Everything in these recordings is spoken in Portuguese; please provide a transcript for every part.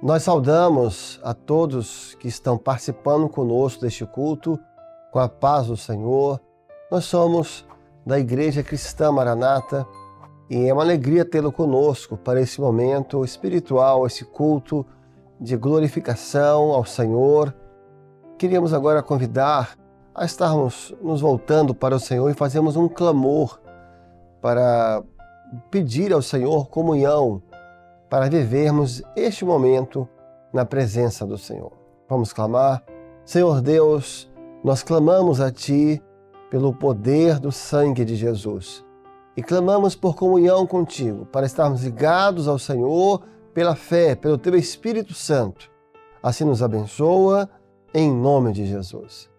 Nós saudamos a todos que estão participando conosco deste culto, com a paz do Senhor. Nós somos da Igreja Cristã Maranata e é uma alegria tê-lo conosco para esse momento espiritual, esse culto de glorificação ao Senhor. Queríamos agora convidar a estarmos nos voltando para o Senhor e fazermos um clamor para pedir ao Senhor comunhão, para vivermos este momento na presença do Senhor. Vamos clamar. Senhor Deus, nós clamamos a Ti pelo poder do sangue de Jesus e clamamos por comunhão contigo, para estarmos ligados ao Senhor pela fé, pelo Teu Espírito Santo. Assim nos abençoa, em nome de Jesus.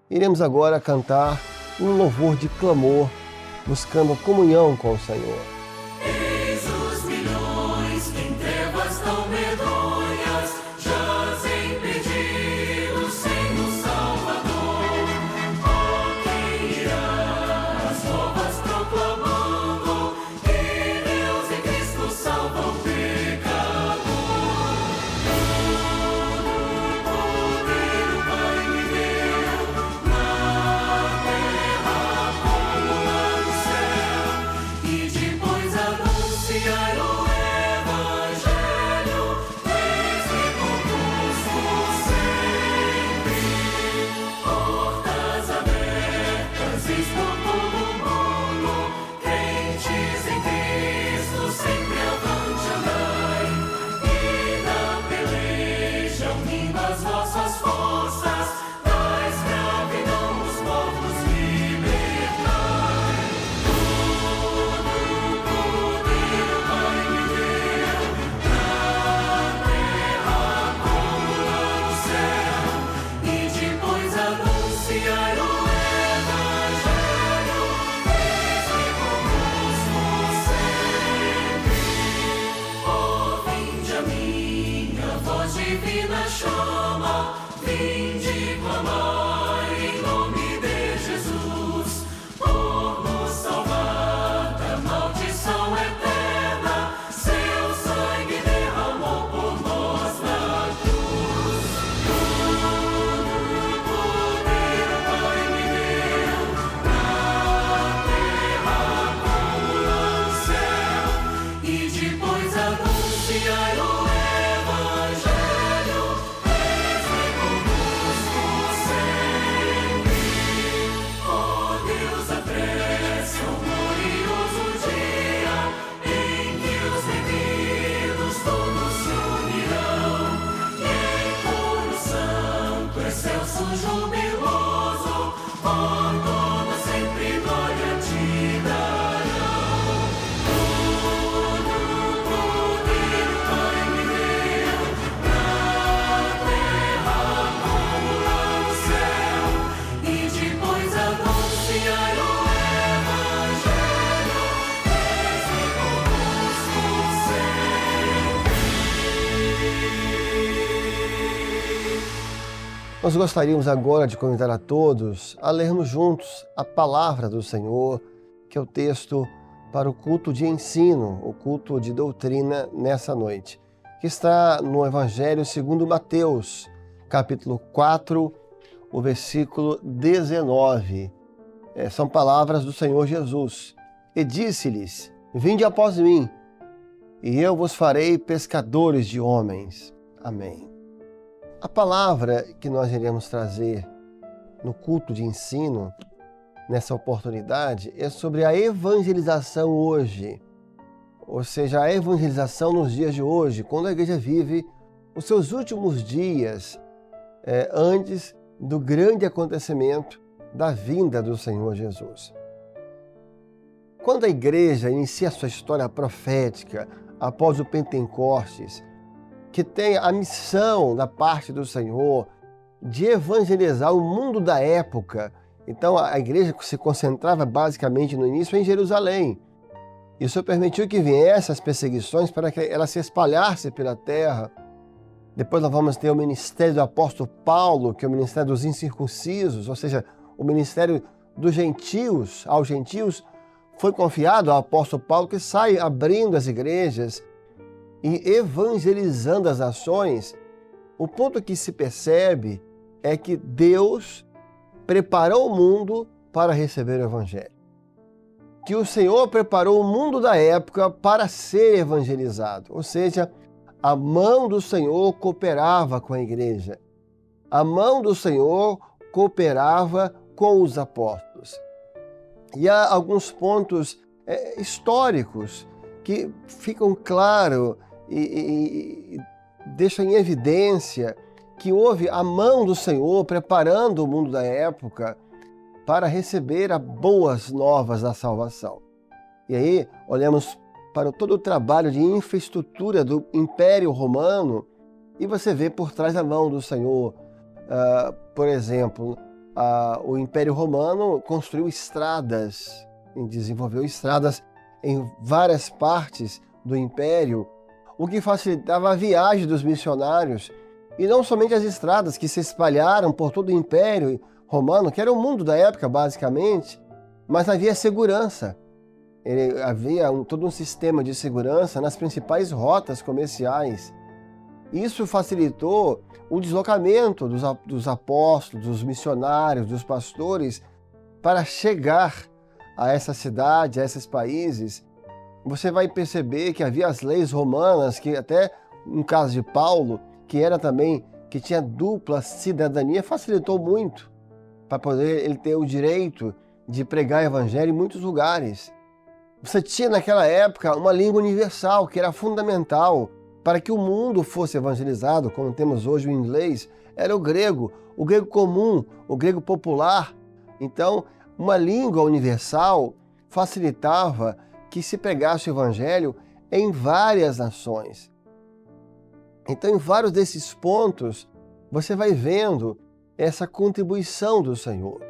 Iremos agora cantar um louvor de clamor, buscando comunhão com o Senhor. Eis os milhões que em trevas tão medonhas jazem perdidos sem o Salvador. Oh, quem irá as novas proclamando que Deus em Cristo salva o pecador. Todo poder o Pai me deu na terra como lá no céu, e depois anunciar o Evangelho, eis-me conosco sempre. Portas abertas, expor todo o mundo, crentes em Cristo, sempre avante andai, e na peleja unindo as vossas forças, da escravidão os povos libertai. Todo poder o Pai me deu, na terra como lá no céu, e depois anunciar o Evangelho, eis-me conosco sempre. Oh, vinde a mim, a voz divina chama, vinde clamar em nome de Jesus, por nos salvar da maldição eterna, seu sangue derramou por nós na cruz. Todo poder o Pai me deu, na terra como lá no céu, e depois anunciar o Evangelho, eis-me conosco sempre. Oh, Deus, apressa o glorioso dia em que os redimidos todos se unirão, e em coro santo, excelso, jubiloso, por toda sempre glória te darão. Todo poder o Pai me deu, na terra como lá no céu, e depois anunciar o Evangelho, eis-me conosco sempre. Nós gostaríamos agora de convidar a todos a lermos juntos a palavra do Senhor, que é o texto para o culto de ensino, o culto de doutrina nessa noite, que está no Evangelho segundo Mateus, capítulo 4, o versículo 19. São palavras do Senhor Jesus. E disse-lhes: vinde após mim, e eu vos farei pescadores de homens. Amém. A palavra que nós iremos trazer no culto de ensino, nessa oportunidade, é sobre a evangelização hoje. Ou seja, a evangelização nos dias de hoje, quando a igreja vive os seus últimos dias antes do grande acontecimento da vinda do Senhor Jesus. Quando a igreja inicia a sua história profética após o Pentecostes, que tem a missão da parte do Senhor de evangelizar o mundo da época, então a igreja se concentrava basicamente no início em Jerusalém. Isso permitiu que viessem as perseguições para que ela se espalhasse pela terra. Depois nós vamos ter o ministério do apóstolo Paulo, que é o ministério dos incircuncisos, ou seja, o ministério dos gentios, aos gentios, foi confiado ao apóstolo Paulo, que sai abrindo as igrejas e evangelizando as nações, o ponto que se percebe é que Deus preparou o mundo para receber o Evangelho. Que o Senhor preparou o mundo da época para ser evangelizado. Ou seja, a mão do Senhor cooperava com a igreja. A mão do Senhor cooperava com os apóstolos. E há alguns pontos históricos que ficam claros e deixam em evidência que houve a mão do Senhor preparando o mundo da época para receber as boas novas da salvação. E aí olhamos para todo o trabalho de infraestrutura do Império Romano e você vê por trás da mão do Senhor. Por exemplo, o Império Romano construiu estradas, desenvolveu estradas em várias partes do Império, o que facilitava a viagem dos missionários. E não somente as estradas que se espalharam por todo o Império Romano, que era o mundo da época basicamente, mas havia segurança. Havia todo um sistema de segurança nas principais rotas comerciais. Isso facilitou o deslocamento dos apóstolos, dos missionários, dos pastores para chegar a essa cidade, a esses países. Você vai perceber que havia as leis romanas, que até no caso de Paulo, que tinha dupla cidadania, facilitou muito para poder ele ter o direito de pregar o evangelho em muitos lugares. Você tinha naquela época uma língua universal que era fundamental para que o mundo fosse evangelizado, como temos hoje o inglês, era o grego comum, o grego popular. Então, uma língua universal facilitava que se pregasse o evangelho em várias nações. Então, em vários desses pontos, você vai vendo essa contribuição do Senhor.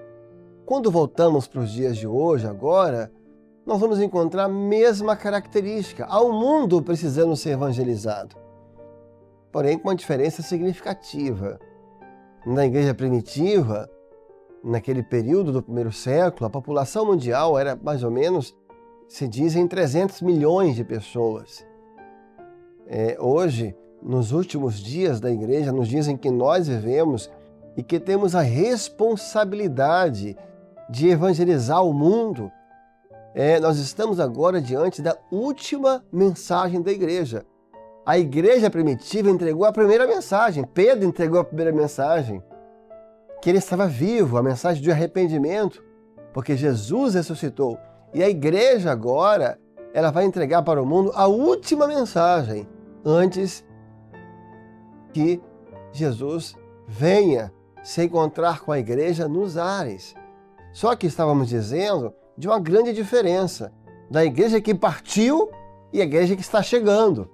Quando voltamos para os dias de hoje, agora, nós vamos encontrar a mesma característica. Há um mundo precisando ser evangelizado. Porém, com uma diferença significativa. Na igreja primitiva, naquele período do primeiro século, a população mundial era mais ou menos, se dizem, 300 milhões de pessoas. Hoje, nos últimos dias da igreja, nos dias em que nós vivemos e que temos a responsabilidade de evangelizar o mundo, nós estamos agora diante da última mensagem da igreja. A igreja primitiva entregou a primeira mensagem, Pedro entregou a primeira mensagem, que ele estava vivo, a mensagem de arrependimento, porque Jesus ressuscitou. E a igreja agora, ela vai entregar para o mundo a última mensagem, antes que Jesus venha se encontrar com a igreja nos ares. Só que estávamos dizendo de uma grande diferença da igreja que partiu e a igreja que está chegando.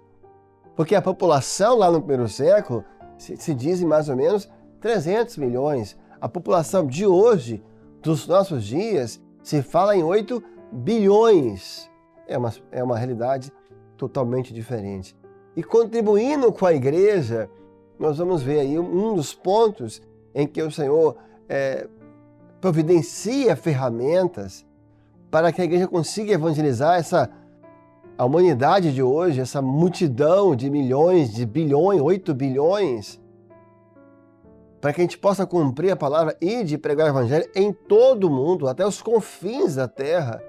Porque a população lá no primeiro século se dizem mais ou menos 300 milhões. A população de hoje, dos nossos dias, se fala em 8 bilhões. É uma realidade totalmente diferente. E contribuindo com a igreja, nós vamos ver aí um dos pontos em que o Senhor providencia ferramentas para que a igreja consiga evangelizar a humanidade de hoje, essa multidão de milhões, de bilhões, 8 bilhões, para que a gente possa cumprir a palavra e de pregar o evangelho em todo o mundo, até os confins da terra.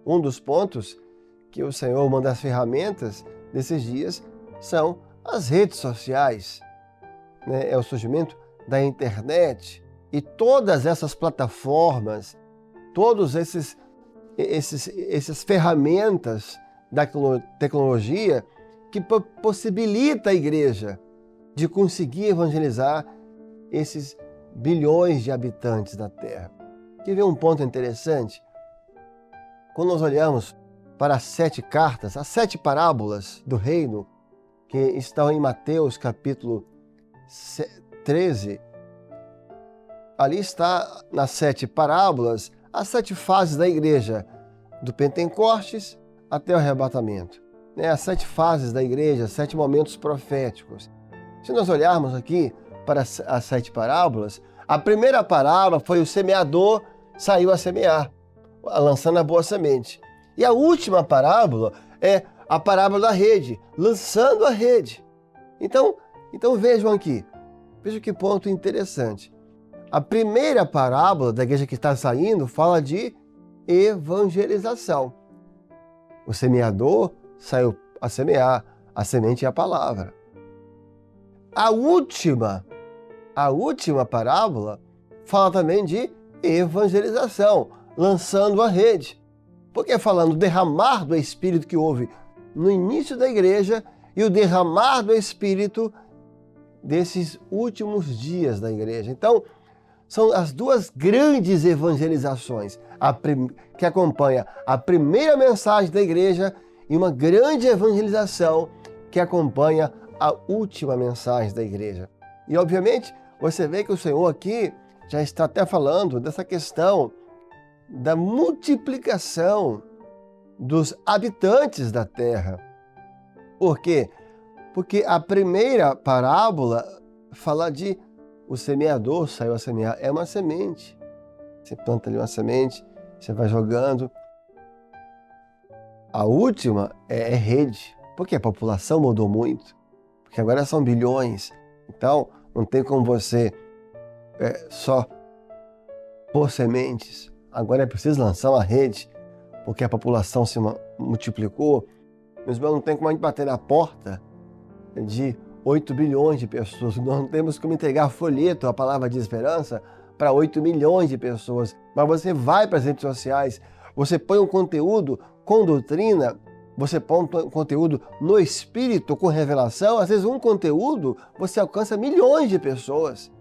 Um dos pontos que o Senhor manda as ferramentas desses dias são as redes sociais, né? É o surgimento da internet e todas essas plataformas, todos essas ferramentas da tecnologia que possibilita a igreja de conseguir evangelizar esses bilhões de habitantes da Terra. Quer ver um ponto interessante? Quando nós olhamos para as 7 cartas, as 7 parábolas do reino, que estão em Mateus capítulo 13, ali está nas 7 parábolas as 7 fases da igreja, do Pentecostes até o arrebatamento. As 7 fases da igreja, 7 momentos proféticos. Se nós olharmos aqui para as 7 parábolas, a primeira parábola foi o semeador saiu a semear, lançando a boa semente. E a última parábola é a parábola da rede, lançando a rede. Então vejam aqui, vejam que ponto interessante. A primeira parábola da igreja que está saindo fala de evangelização. O semeador saiu a semear, a semente é a palavra. A última parábola fala também de evangelização, lançando a rede. Porque falando do derramar do Espírito que houve no início da igreja e o derramar do Espírito desses últimos dias da igreja. Então, são as duas grandes evangelizações que acompanha a primeira mensagem da igreja e uma grande evangelização que acompanha a última mensagem da igreja. E, obviamente, você vê que o Senhor aqui já está até falando dessa questão da multiplicação dos habitantes da terra. Por quê? Porque a primeira parábola fala de o semeador saiu a semear. É uma semente. Você planta ali uma semente, você vai jogando. A última é rede, porque a população mudou muito. Porque agora são bilhões. Então, não tem como você só pôr sementes. Agora é preciso lançar uma rede, porque a população se multiplicou. Meus irmãos, não tem como a gente bater na porta de 8 bilhões de pessoas. Nós não temos como entregar folheto, a palavra de esperança, para 8 milhões de pessoas. Mas você vai para as redes sociais, você põe um conteúdo com doutrina, você põe um conteúdo no Espírito, com revelação. Às vezes um conteúdo você alcança milhões de pessoas.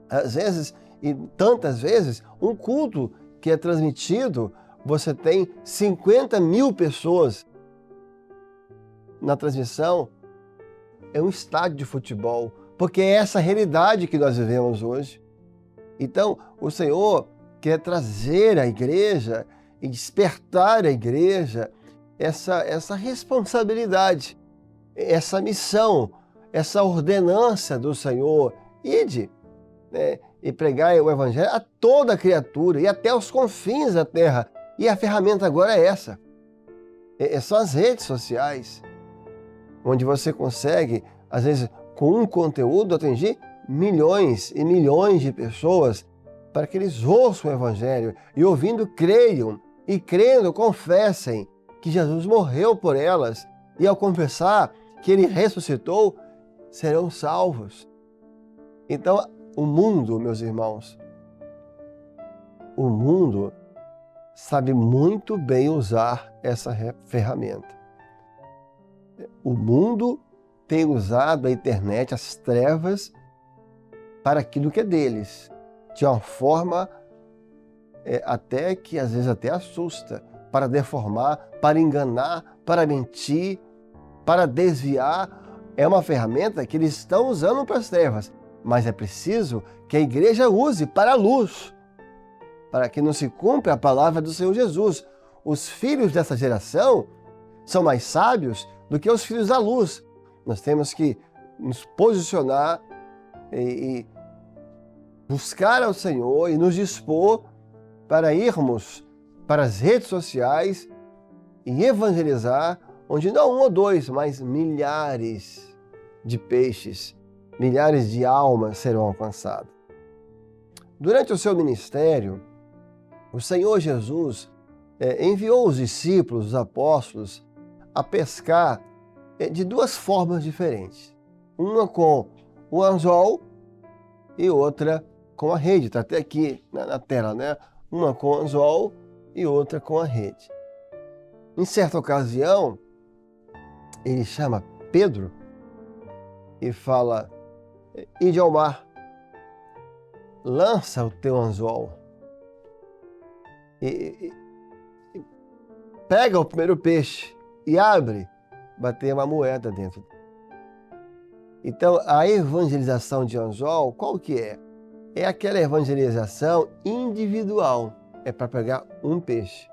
Às vezes, e tantas vezes, um culto que é transmitido, você tem 50 mil pessoas na transmissão. É um estádio de futebol, porque é essa realidade que nós vivemos hoje. Então, o Senhor quer trazer à igreja e despertar à igreja essa responsabilidade, essa missão, essa ordenança do Senhor. Ide, né, e pregar o Evangelho a toda criatura e até os confins da terra. E a ferramenta agora é essa. São as redes sociais, onde você consegue, às vezes, com um conteúdo, atingir milhões e milhões de pessoas para que eles ouçam o Evangelho e, ouvindo, creiam e, crendo, confessem que Jesus morreu por elas e, ao confessar que Ele ressuscitou, serão salvos. Então, o mundo, meus irmãos, o mundo sabe muito bem usar essa ferramenta. O mundo tem usado a internet, as trevas, para aquilo que é deles, de uma forma até que às vezes até assusta, para deformar, para enganar, para mentir, para desviar. É uma ferramenta que eles estão usando para as trevas, mas é preciso que a igreja use para a luz, para que não se cumpra a palavra do Senhor Jesus. Os filhos dessa geração são mais sábios do que os filhos da luz. Nós temos que nos posicionar e buscar ao Senhor e nos dispor para irmos para as redes sociais e evangelizar, onde não um ou dois, mas milhares de peixes, milhares de almas serão alcançadas. Durante o seu ministério, o Senhor Jesus enviou os discípulos, os apóstolos, a pescar de duas formas diferentes. Uma com o anzol e outra com a rede. Está até aqui na tela, né? Uma com o anzol e outra com a rede. Em certa ocasião, ele chama Pedro e fala: ide ao mar, lança o teu anzol e pega o primeiro peixe e abre, bater uma moeda dentro. Então, a evangelização de anzol, qual que é? É aquela evangelização individual, é para pegar um peixe.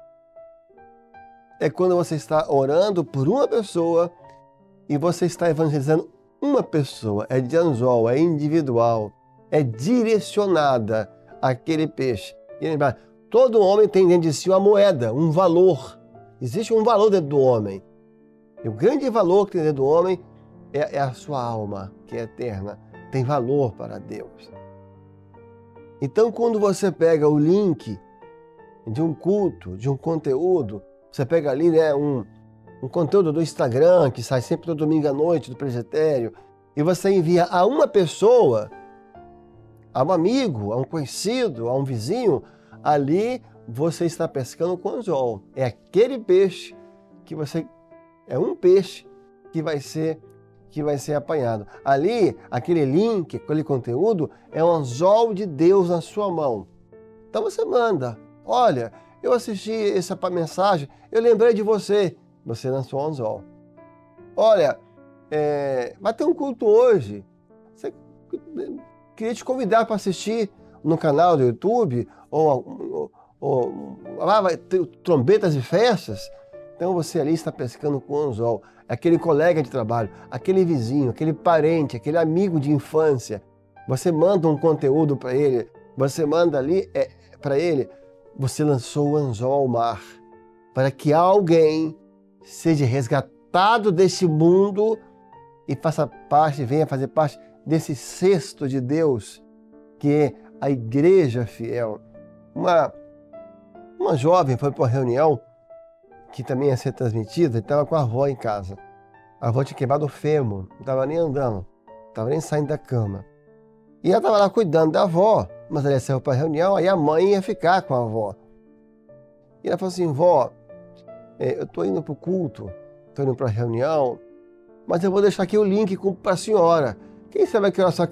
É quando você está orando por uma pessoa e você está evangelizando uma pessoa. É de anzol, é individual, é direcionada àquele peixe. E lembrar, todo homem tem dentro de si uma moeda, um valor. Existe um valor dentro do homem. E o grande valor que tem dentro do homem é a sua alma, que é eterna. Tem valor para Deus. Então, quando você pega o link de um culto, de um conteúdo, você pega ali, né, um conteúdo do Instagram, que sai sempre todo domingo à noite, do presbitério, e você envia a uma pessoa, a um amigo, a um conhecido, a um vizinho, ali você está pescando com anzol. É aquele peixe que você... É um peixe que vai ser apanhado. Ali, aquele link, aquele conteúdo, é um anzol de Deus na sua mão. Então você manda, olha, eu assisti essa mensagem, eu lembrei de você. Você lançou o anzol. Olha, vai ter um culto hoje. Queria te convidar para assistir no canal do YouTube, ou lá vai ter trombetas e festas. Então você ali está pescando com o anzol. Aquele colega de trabalho, aquele vizinho, aquele parente, aquele amigo de infância. Você manda um conteúdo para ele, você manda ali para ele, você lançou o anzol ao mar, para que alguém seja resgatado desse mundo e venha fazer parte desse cesto de Deus, que é a igreja fiel. Uma jovem foi para uma reunião que também ia ser transmitida, e estava com a avó em casa. A avó tinha quebrado o fêmur, não estava nem andando, não estava nem saindo da cama. E ela estava lá cuidando da avó, mas ela saiu para a reunião, aí a mãe ia ficar com a avó. E ela falou assim, vó, eu estou indo para o culto, estou indo para a reunião, mas eu vou deixar aqui o link para a senhora. Quem sabe que ela só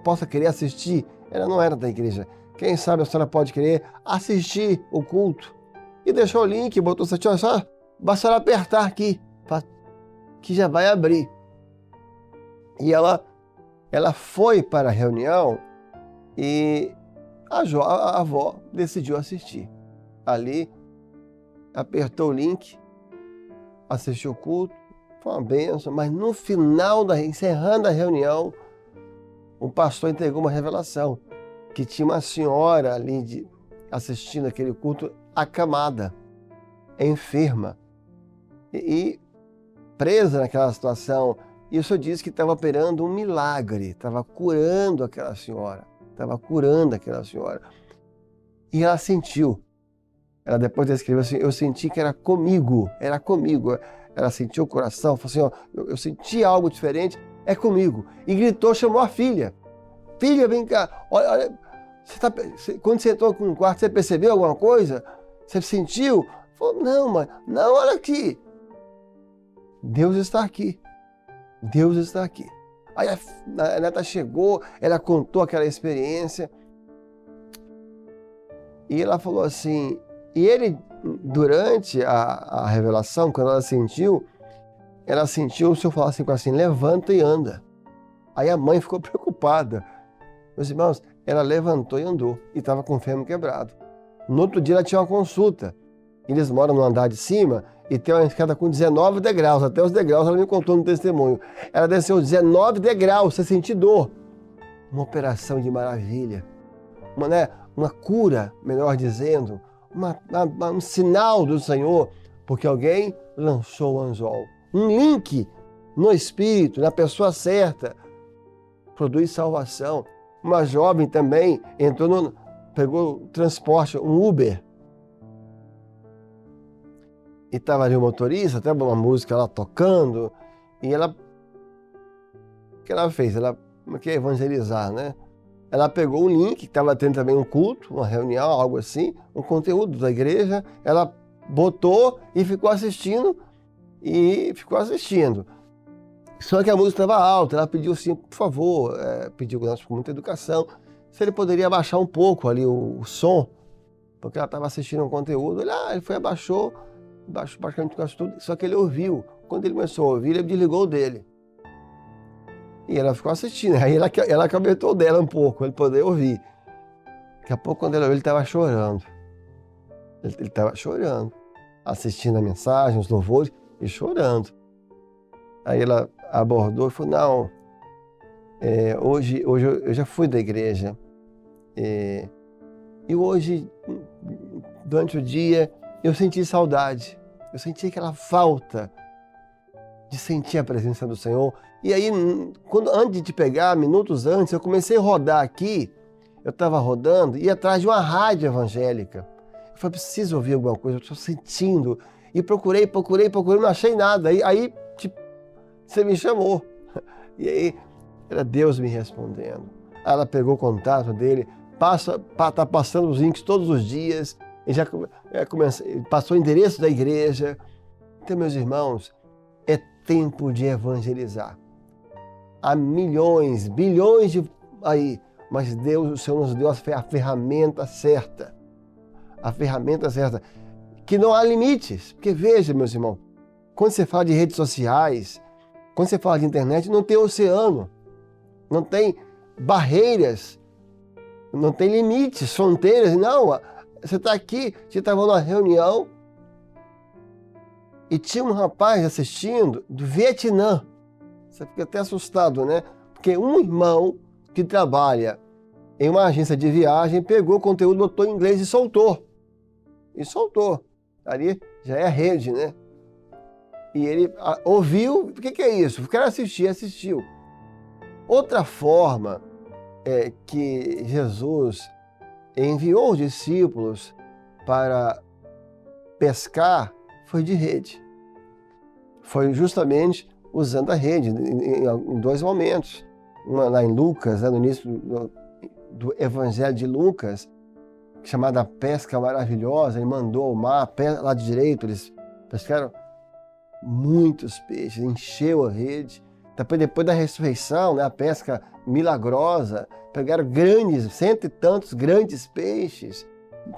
possa querer assistir? Ela não era da igreja. Quem sabe a senhora pode querer assistir o culto? E deixou o link, botou assim, só basta ela apertar aqui, que já vai abrir. E ela foi para a reunião e a avó decidiu assistir. Ali, apertou o link, assistiu o culto, foi uma bênção, mas no final, encerrando a reunião, o pastor entregou uma revelação, que tinha uma senhora ali assistindo aquele culto acamada, enferma e presa naquela situação. Isso diz que estava operando um milagre, estava curando aquela senhora. E ela sentiu. Ela depois descreveu assim, eu senti que era comigo. Ela sentiu o coração, falou assim, eu senti algo diferente, é comigo. E gritou, chamou a filha. Filha, vem cá, olha, quando você entrou no quarto, você percebeu alguma coisa? Você sentiu? Falou, não, mãe, não, olha aqui. Deus está aqui. Aí a neta chegou, ela contou aquela experiência. E ela falou assim, e ele, durante a revelação, quando ela sentiu o senhor falar assim, levanta e anda. Aí a mãe ficou preocupada. Meus irmãos, ela levantou e andou, e estava com o fêmur quebrado. No outro dia ela tinha uma consulta. Eles moram no andar de cima e tem uma escada com 19 degraus. Até os degraus ela me contou no testemunho. Ela desceu 19 degraus, sem sentir dor. Uma operação de maravilha. Uma cura, melhor dizendo. Um sinal do Senhor, porque alguém lançou o anzol. Um link no espírito, na pessoa certa, produz salvação. Uma jovem também pegou o transporte, um Uber. E estava ali o motorista, até uma música lá tocando. E o que ela fez? Ela quer evangelizar, né? Ela pegou um link, que estava tendo também um culto, uma reunião, algo assim, um conteúdo da igreja. Ela botou e ficou assistindo. Só que a música estava alta, ela pediu assim, por favor, pediu com muita educação, se ele poderia abaixar um pouco ali o som, porque ela estava assistindo um conteúdo. Ele foi, abaixou praticamente quase tudo, só que ele ouviu. Quando ele começou a ouvir, ele desligou o dele. E ela ficou assistindo, aí ela aumentou o dela um pouco, ele poder ouvir. Daqui a pouco, quando ela ouviu, ele estava chorando. Ele estava chorando, assistindo a mensagem, os louvores, e chorando. Aí ela abordou e falou, não, hoje eu já fui da igreja, e hoje, durante o dia, eu senti saudade. Eu sentia aquela falta de sentir a presença do Senhor. E aí, antes de pegar, minutos antes, eu comecei a rodar aqui. Eu estava rodando e ia atrás de uma rádio evangélica. Eu falei, preciso ouvir alguma coisa, eu estou sentindo. E procurei, não achei nada. Aí você me chamou. E aí, era Deus me respondendo. Aí ela pegou o contato dele, tá passando os links todos os dias, e já passou o endereço da igreja. Então, meus irmãos, é tempo de evangelizar. Há milhões, bilhões de aí, mas Deus, o Senhor nos deu a ferramenta certa. A ferramenta certa. Que não há limites. Porque veja, meus irmãos, quando você fala de redes sociais, quando você fala de internet, não tem oceano, não tem barreiras, não tem limites, fronteiras. Não, você está aqui, você estava numa reunião e tinha um rapaz assistindo do Vietnã. Você fica até assustado, né? Porque um irmão que trabalha em uma agência de viagem pegou o conteúdo, botou em inglês e soltou. Ali já é a rede, né? E ele ouviu, o que é isso? Eu quero assistir, assistiu. Outra forma é que Jesus enviou os discípulos para pescar foi de rede. Foi justamente usando a rede em dois momentos. Uma lá em Lucas, no início do Evangelho de Lucas, chamada Pesca Maravilhosa, ele mandou ao mar, lado direito, eles pescaram muitos peixes, encheu a rede. Depois da ressurreição, né, a pesca milagrosa, pegaram cento e tantos grandes peixes,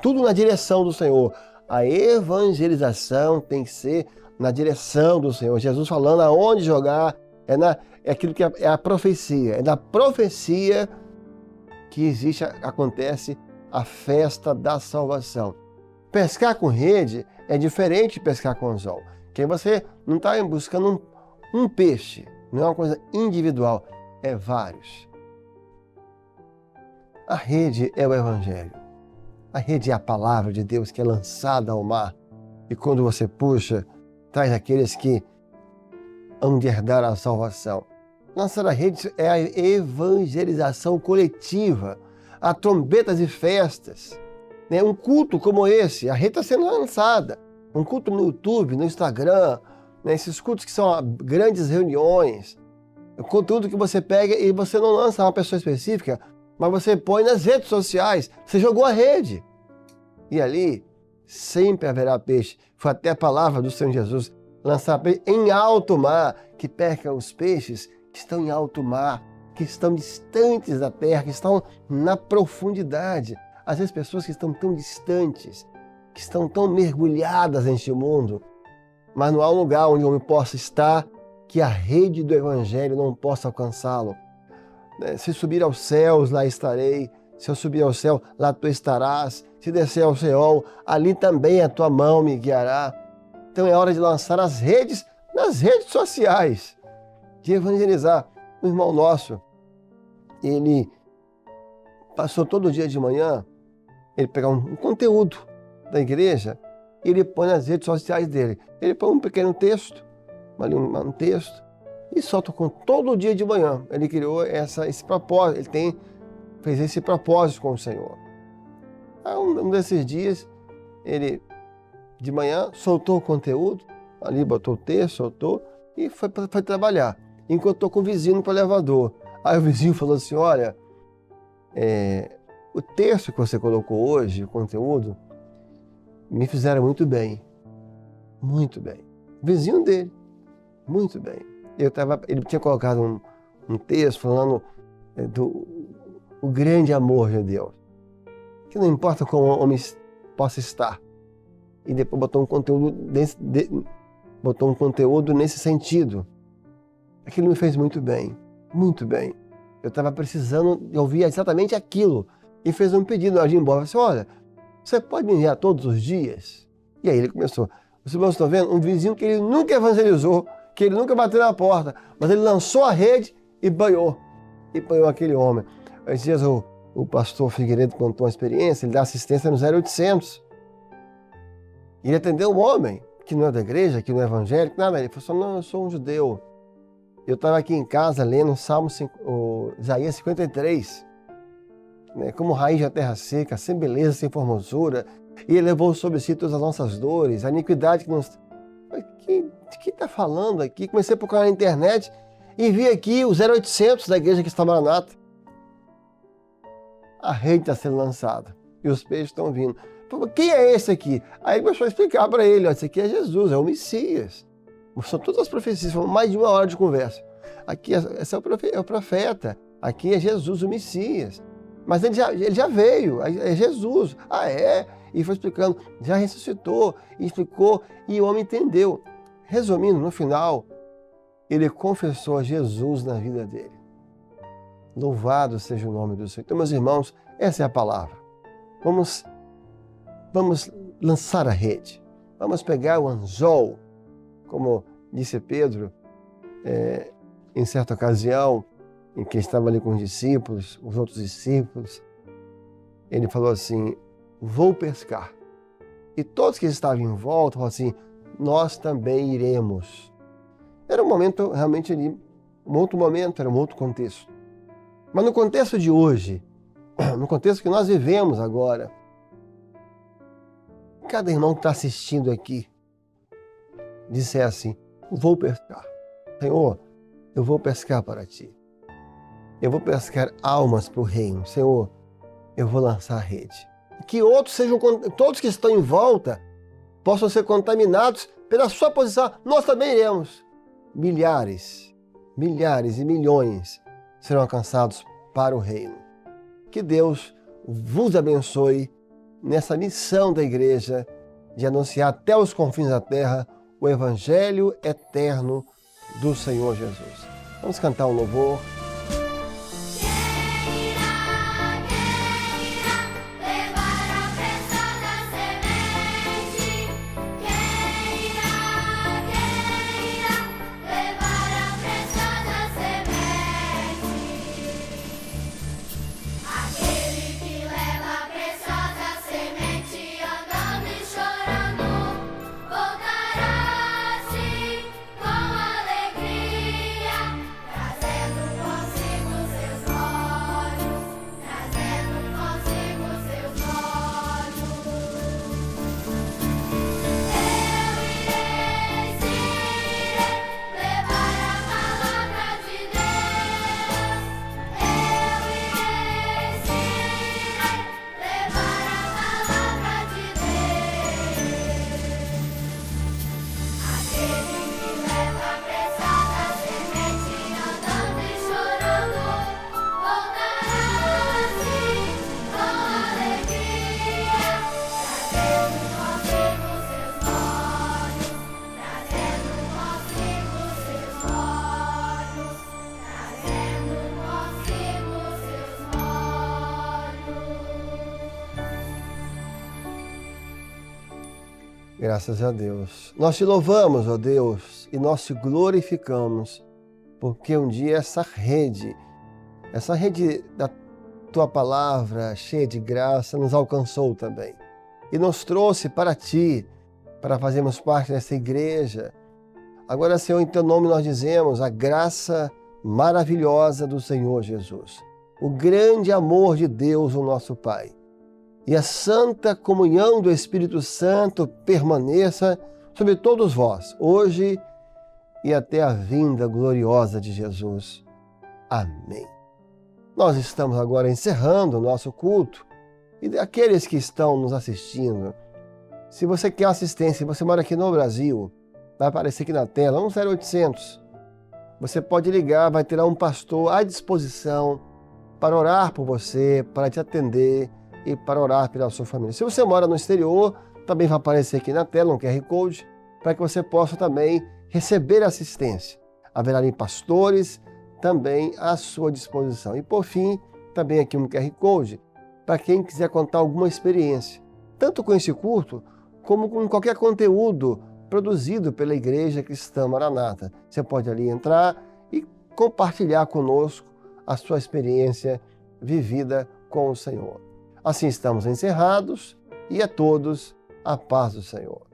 tudo na direção do Senhor. A evangelização tem que ser na direção do Senhor. Jesus falando aonde jogar, é aquilo que é a profecia. É na profecia que acontece a festa da salvação. Pescar com rede é diferente de pescar com anzol. Que você não está buscando um peixe, não é uma coisa individual, é vários. A rede é o Evangelho. A rede é a palavra de Deus que é lançada ao mar. E quando você puxa, traz aqueles que hão de herdar a salvação. Lançar a rede é a evangelização coletiva. Há trombetas e festas. Né? Um culto como esse, a rede está sendo lançada. Um culto no YouTube, no Instagram, né? Esses cultos que são grandes reuniões. O conteúdo que você pega e você não lança uma pessoa específica, mas você põe nas redes sociais. Você jogou a rede. E ali sempre haverá peixe. Foi até a palavra do Senhor Jesus. Lançar peixe em alto mar, que pesca os peixes que estão em alto mar, que estão distantes da terra, que estão na profundidade. Às vezes pessoas que estão tão distantes, que estão tão mergulhadas neste mundo, mas não há um lugar onde o homem possa estar que a rede do Evangelho não possa alcançá-lo. Se subir aos céus, lá estarei. Se eu subir ao céu, lá tu estarás. Se descer ao Seol, ali também a tua mão me guiará. Então é hora de lançar as redes nas redes sociais, de evangelizar. Um irmão nosso, ele passou todo dia de manhã, ele pega um conteúdo da igreja e ele põe nas redes sociais dele. Ele põe um pequeno texto, um texto, e solta todo dia de manhã. Ele criou esse propósito, fez esse propósito com o Senhor. Um desses dias, ele de manhã soltou o conteúdo, ali botou o texto, soltou e foi trabalhar. Enquanto estou com o vizinho para o elevador. Aí o vizinho falou assim, olha, o texto que você colocou hoje, o conteúdo, me fizeram muito bem. Muito bem. O vizinho dele, muito bem. Ele tinha colocado um texto falando do grande amor de Deus. Que não importa como o homem possa estar. E depois botou um conteúdo nesse sentido. Aquilo me fez muito bem, muito bem. Eu estava precisando de ouvir exatamente aquilo. E fez um pedido na de ir embora. Disse, olha, você pode me enviar todos os dias? E aí ele começou. Os irmãos estão vendo? Um vizinho que ele nunca evangelizou, que ele nunca bateu na porta, mas ele lançou a rede e banhou. E banhou aquele homem. Esses dias o pastor Figueiredo contou uma experiência, ele dá assistência no 0800. Ele atendeu um homem que não é da igreja, que não é evangélico, nada. Ele falou assim, não, eu sou um judeu. Eu estava aqui em casa lendo Isaías 53, né, como raiz da terra seca, sem beleza, sem formosura, e ele levou sobre si todas as nossas dores, a iniquidade que nos... De que está falando aqui? Comecei a procurar na internet e vi aqui o 0800 da igreja que está Maranata. A rede está sendo lançada e os peixes estão vindo. Quem é esse aqui? Aí começou a explicar para ele, esse aqui é Jesus, é o Messias. São todas as profecias, foram mais de 1 hora de conversa. Aqui esse é o profeta, aqui é Jesus, o Messias. Mas ele já veio, é Jesus. Ah, é? E foi explicando, já ressuscitou, e explicou, e o homem entendeu. Resumindo, no final, ele confessou a Jesus na vida dele. Louvado seja o nome do Senhor. Então, meus irmãos, essa é a palavra. Vamos lançar a rede. Vamos pegar o anzol, como disse Pedro, em certa ocasião, em que estava ali com os discípulos, os outros discípulos, ele falou assim, vou pescar. E todos que estavam em volta falaram assim, nós também iremos. Era um momento realmente ali, um outro momento, era um outro contexto. Mas no contexto de hoje, no contexto que nós vivemos agora, cada irmão que está assistindo aqui, disser assim, vou pescar. Senhor, eu vou pescar para ti. Eu vou pescar almas para o reino. Senhor, eu vou lançar a rede. Que outros sejam, todos que estão em volta, possam ser contaminados pela sua posição. Nós também iremos. Milhares e milhões serão alcançados para o reino. Que Deus vos abençoe nessa missão da igreja de anunciar até os confins da terra o evangelho eterno do Senhor Jesus. Vamos cantar um louvor. Graças a Deus. Nós te louvamos, ó Deus, e nós te glorificamos, porque um dia essa rede da tua palavra, cheia de graça, nos alcançou também. E nos trouxe para ti, para fazermos parte dessa igreja. Agora, Senhor, em teu nome nós dizemos a graça maravilhosa do Senhor Jesus, o grande amor de Deus, o nosso Pai, e a santa comunhão do Espírito Santo permaneça sobre todos vós, hoje e até a vinda gloriosa de Jesus. Amém. Nós estamos agora encerrando o nosso culto e aqueles que estão nos assistindo, se você quer assistência, se você mora aqui no Brasil, vai aparecer aqui na tela, 0800. Você pode ligar, vai ter um pastor à disposição para orar por você, para te atender e para orar pela sua família. Se você mora no exterior, também vai aparecer aqui na tela um QR Code para que você possa também receber assistência. Haverá ali pastores também à sua disposição. E por fim, também aqui um QR Code para quem quiser contar alguma experiência, tanto com esse culto, como com qualquer conteúdo produzido pela Igreja Cristã Maranata. Você pode ali entrar e compartilhar conosco a sua experiência vivida com o Senhor. Assim estamos encerrados e a todos a paz do Senhor.